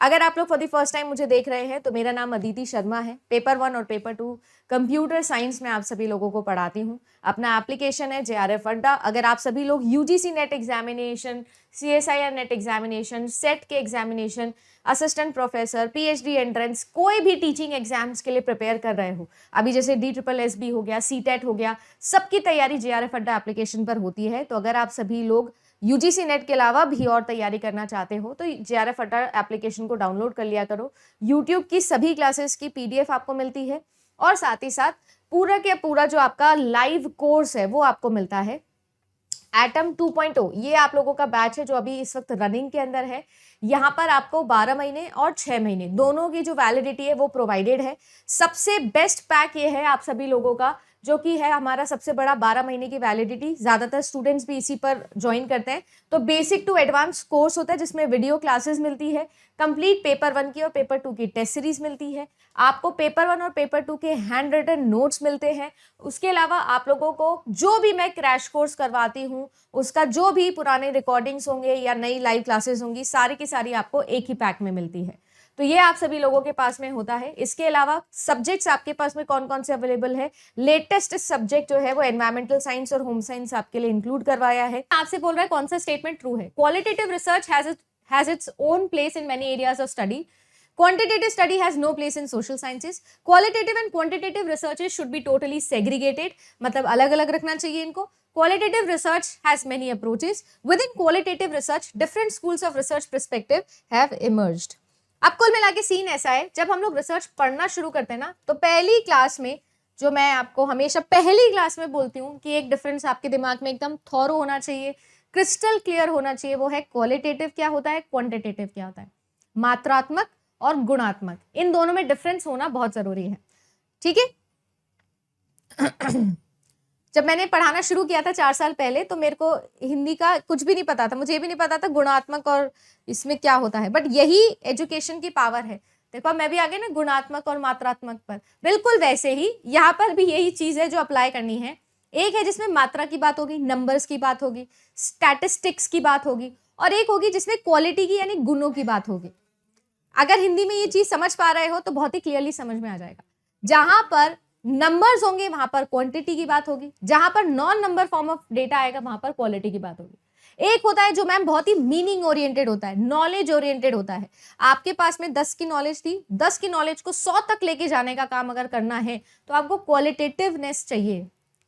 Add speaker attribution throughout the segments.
Speaker 1: अगर आप लोग फॉर द फर्स्ट टाइम मुझे देख रहे हैं तो मेरा नाम अदिति शर्मा है। पेपर 1 और पेपर 2 कंप्यूटर साइंस में आप सभी लोगों को पढ़ाती हूँ। अपना एप्लीकेशन है JRF अड्डा। अगर आप सभी लोग UGC NET examination, CSIR NET examination, SET के examination, assistant professor, PhD entrance, कोई भी टीचिंग एग्जाम्स के लिए प्रिपेयर कर रहे हो, अभी जैसे DSSB हो गया, CTET हो गया, सबकी तैयारी JRF अड्डा एप्लीकेशन पर होती है। तो अगर आप सभी लोग UGC नेट के अलावा भी और तैयारी करना चाहते हो तो JRF अड्डा एप्लीकेशन को डाउनलोड कर लिया करो। यूट्यूब की सभी क्लासेस की PDF आपको मिलती है और साथ ही साथ पूरा के पूरा जो आपका लाइव कोर्स है वो आपको मिलता है। एटम 2.0 ये आप लोगों का बैच है जो अभी इस वक्त रनिंग के अंदर है। यहाँ पर आपको 12 महीने और 6 महीने दोनों की जो वैलिडिटी है वो प्रोवाइडेड है। सबसे बेस्ट पैक ये है आप सभी लोगों का जो कि है हमारा सबसे बड़ा 12 महीने की वैलिडिटी। ज़्यादातर स्टूडेंट्स भी इसी पर ज्वाइन करते हैं। तो बेसिक टू एडवांस कोर्स होता है जिसमें वीडियो क्लासेस मिलती है, कंप्लीट पेपर 1 की और पेपर 2 की टेस्ट सीरीज मिलती है, आपको पेपर 1 और पेपर 2 के हैंड रिटन नोट्स मिलते हैं। उसके अलावा आप लोगों को जो भी मैं क्रैश कोर्स करवाती हूँ उसका जो भी पुराने रिकॉर्डिंग्स होंगे या नई लाइव क्लासेस होंगी सारी की सारी आपको एक ही पैक में मिलती है। तो ये आप सभी लोगों के पास में होता है। इसके अलावा सब्जेक्ट्स आपके पास में कौन कौन से अवेलेबल है, लेटेस्ट सब्जेक्ट जो है वो एनवायरमेंटल साइंस और होम साइंस आपके लिए इंक्लूड करवाया है। आपसे बोल रहा है कौन सा स्टेटमेंट ट्रू है। Qualitative research has its own place in many areas of study. Quantitative study has no place in social sciences. Qualitative and quantitative researches should be totally segregated. मतलब अलग अलग रखना चाहिए इनको। Qualitative research has many approaches. Within qualitative research, different schools of research perspective have emerged. अब कुल मिला के सीन ऐसा है, जब हम लोग रिसर्च पढ़ना शुरू करते हैं ना तो पहली क्लास में जो मैं आपको हमेशा पहली क्लास में बोलती हूँ कि एक डिफरेंस आपके दिमाग में एकदम थॉरो होना चाहिए, क्रिस्टल क्लियर होना चाहिए, वो है क्वालिटेटिव क्या होता है, क्वांटिटेटिव क्या होता है। मात्रात्मक और गुणात्मक, इन दोनों में डिफरेंस होना बहुत जरूरी है। ठीक है। जब मैंने पढ़ाना शुरू किया था 4 साल पहले तो मेरे को हिंदी का कुछ भी नहीं पता था, मुझे ये भी नहीं पता था गुणात्मक और इसमें क्या होता है, बट यही एजुकेशन की पावर है। देखो मैं भी आ गई ना गुणात्मक और मात्रात्मक पर, बिल्कुल वैसे ही यहाँ पर भी यही चीज है जो अप्लाई करनी है। एक है जिसमें मात्रा की बात होगी, नंबर्स की बात होगी, स्टैटिस्टिक्स की बात होगी, और एक होगी जिसमें क्वालिटी की यानी गुणों की बात होगी। अगर हिंदी में ये चीज समझ पा रहे हो तो बहुत ही क्लियरली समझ में आ जाएगा। जहां पर नंबर्स होंगे वहां पर क्वांटिटी की बात होगी, जहां पर non number form of data आएगा वहां पर क्वालिटी की बात होगी। एक होता है जो मैम बहुत ही मीनिंग ओरिएंटेड होता है, नॉलेज ओरिएंटेड होता है। आपके पास में 10 की नॉलेज थी, 10 की नॉलेज को 100 तक लेके जाने का काम अगर करना है तो आपको क्वालिटेटिवनेस चाहिए,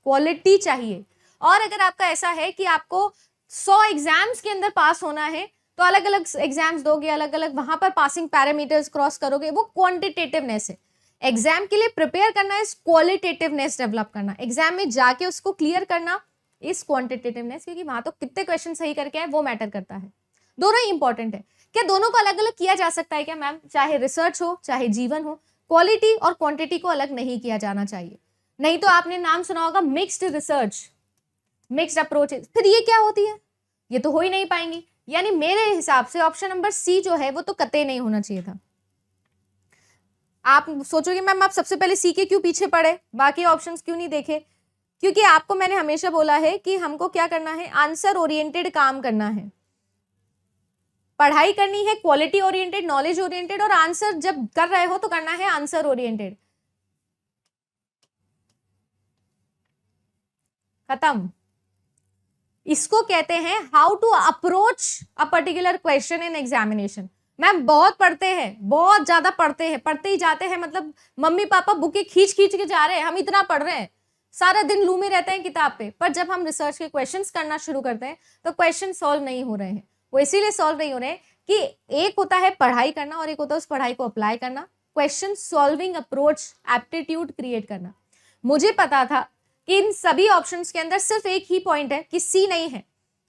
Speaker 1: क्वालिटी चाहिए। और अगर आपका ऐसा है कि आपको 100 एग्जाम्स के अंदर पास होना है तो अलग अलग एग्जाम्स दोगे, अलग अलग वहां पर पासिंग पैरामीटर्स क्रॉस करोगे, वो क्वांटिटेटिवनेस है। एग्जाम के लिए प्रिपेयर करना इज क्वालिटेटिवनेस डेवलप करना, एग्जाम में जाके उसको क्लियर करना इज क्वांटिटेटिवनेस, क्योंकि वहां तो कितने क्वेश्चन सही करके आए वो मैटर करता है। दोनों ही इंपॉर्टेंट है। क्या दोनों को अलग अलग किया जा सकता है क्या मैम? चाहे रिसर्च हो चाहे जीवन हो, क्वालिटी और क्वांटिटी को अलग नहीं किया जाना चाहिए। नहीं तो आपने नाम सुना होगा मिक्स्ड रिसर्च, मिक्स्ड अप्रोचेस, फिर ये क्या होती है? ये तो हो ही नहीं पाएंगी। यानी मेरे हिसाब से ऑप्शन नंबर सी जो है वो तो कतई नहीं होना चाहिए था। आप सोचोगे मैम आप सबसे पहले सी के क्यों पीछे पड़े, बाकी ऑप्शंस क्यों नहीं देखे? क्योंकि आपको मैंने हमेशा बोला है कि हमको क्या करना है, आंसर ओरिएंटेड काम करना है। पढ़ाई करनी है क्वालिटी ओरिएंटेड, नॉलेज ओरिएंटेड, और आंसर जब कर रहे हो तो करना है आंसर ओरिएंटेड। खत्म। इसको कहते हैं how to approach a particular question in examination. Ma'am बहुत पढ़ते हैं, बहुत ज्यादा पढ़ते हैं, पढ़ते ही जाते हैं, मतलब मम्मी पापा बुकें खींच खींच के जा रहे हैं, हम इतना पढ़ रहे हैं, सारा दिन लू में रहते हैं किताब पे, पर जब हम रिसर्च के क्वेश्चंस करना शुरू करते हैं तो क्वेश्चन सॉल्व नहीं हो रहे हैं। वो इसीलिए सॉल्व नहीं हो रहे हैं कि एक होता है पढ़ाई करना और एक होता है उस पढ़ाई को अप्लाई करना, question solving approach, aptitude create करना। मुझे पता था कि इन सभी ऑप्शंस के अंदर सिर्फ एक ही पॉइंट है कि सी नहीं है,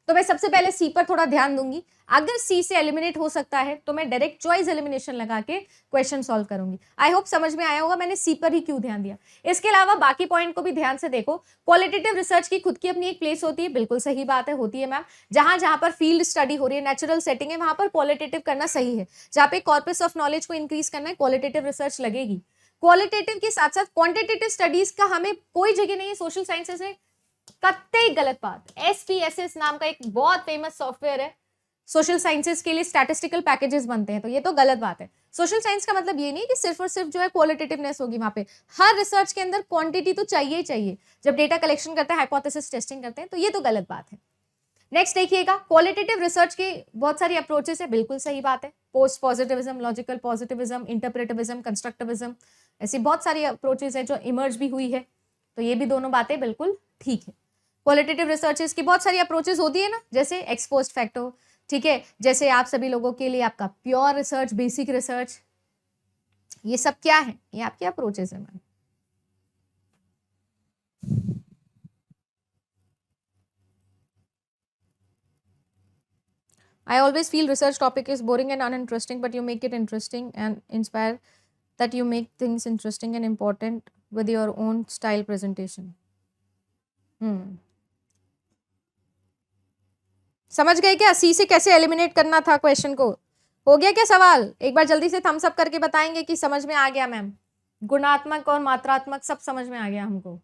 Speaker 1: तो मैं सबसे पहले सी पर थोड़ा ध्यान दूंगी। अगर सी से एलिमिनेट हो सकता है तो मैं डायरेक्ट चॉइस एलिमिनेशन लगा के क्वेश्चन सॉल्व करूंगी। आई होप समझ में आया होगा मैंने सी पर ही क्यों ध्यान दिया। इसके अलावा बाकी पॉइंट को भी ध्यान से देखो। क्वालिटेटिव रिसर्च की खुद की अपनी एक प्लेस होती है, बिल्कुल सही बात है, होती है मैम। जहां जहां पर फील्ड स्टडी हो रही है, नेचुरल सेटिंग है, वहां पर क्वालिटेटिव करना सही है। जहां पे कॉर्पस ऑफ नॉलेज को इंक्रीज करना है, क्वालिटेटिव रिसर्च लगेगी। क्वालिटेटिव के साथ साथ क्वांटिटेटिव स्टडीज का हमें कोई जगह नहीं है सोशल साइंसेज में, कतई गलत बात। SPSS नाम का एक बहुत फेमस सॉफ्टवेयर है, सोशल साइंसेस के लिए स्टैटिस्टिकल पैकेजेस बनते हैं, तो ये तो गलत बात है। सोशल साइंस का मतलब ये नहीं कि सिर्फ और सिर्फ जो है क्वालिटेटिवनेस होगी वहां पे, हर रिसर्च के अंदर क्वांटिटी तो चाहिए ही चाहिए। जब डेटा कलेक्शन करते हैं, हाइपोथेसिस टेस्टिंग करते हैं, तो ये तो गलत बात है। नेक्स्ट देखिएगा, क्वालिटेटिव रिसर्च की बहुत सारी अप्रोचेस है, बिल्कुल सही बात है। Post positivism, logical positivism, interpretivism, constructivism, ऐसी बहुत सारी अप्रोचेस है जो इमर्ज भी हुई है, तो ये भी दोनों बातें बिल्कुल ठीक है। क्वालिटेटिव रिसर्चेस की बहुत सारी अप्रोचेस होती है ना, जैसे एक्सपोस्ट फैक्टर, ठीक है, जैसे आप सभी लोगों के लिए आपका प्योर रिसर्च, बेसिक रिसर्च, ये सब क्या है, ये आपकी अप्रोचेस है ma'am. I always feel research topic is boring and uninteresting, but you make it interesting and inspire that you make things interesting and important with your own style presentation. समझ गए क्या सी से कैसे एलिमिनेट करना था question को? हो गया क्या सवाल? एक बार जल्दी से थम्स अप करके बताएंगे कि समझ में आ गया मैम। गुणात्मक और मात्रात्मक सब समझ में आ गया हमको।